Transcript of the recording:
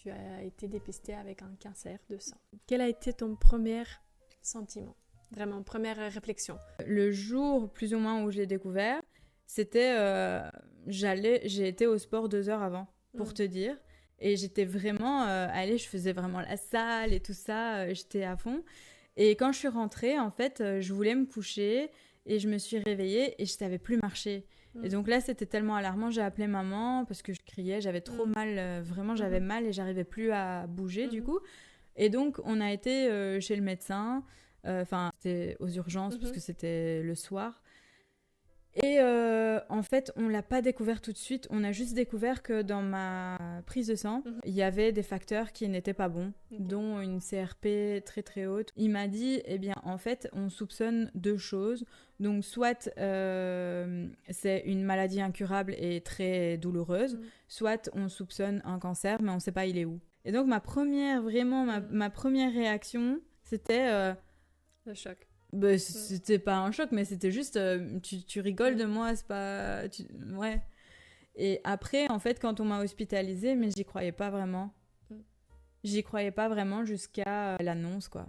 tu as été dépistée avec un cancer de sein. Quel a été ton premier sentiment? Vraiment, première réflexion. Le jour plus ou moins où j'ai découvert, c'était... j'ai été au sport 2 heures avant, pour te dire. Et j'étais vraiment... je faisais vraiment la salle et tout ça. J'étais à fond. Et quand je suis rentrée, en fait, je voulais me coucher et je me suis réveillée et je savais plus marcher. Et donc là, c'était tellement alarmant. J'ai appelé maman parce que je criais. J'avais trop mal. Vraiment, j'avais mal et j'arrivais plus à bouger du coup. Et donc, on a été chez le médecin. Enfin, c'était aux urgences parce que c'était le soir. Et en fait, on l'a pas découvert tout de suite. On a juste découvert que dans ma prise de sang, il y avait des facteurs qui n'étaient pas bons, dont une CRP très très haute. Il m'a dit, eh bien, en fait, on soupçonne 2 choses. Donc, soit c'est une maladie incurable et très douloureuse, soit on soupçonne un cancer, mais on sait pas il est où. Et donc, ma première réaction, c'était... le choc. Bah, c'était pas un choc, mais c'était juste tu rigoles de moi, c'est pas ouais. Et après, en fait, quand on m'a hospitalisée, mais j'y croyais pas vraiment jusqu'à l'annonce, quoi.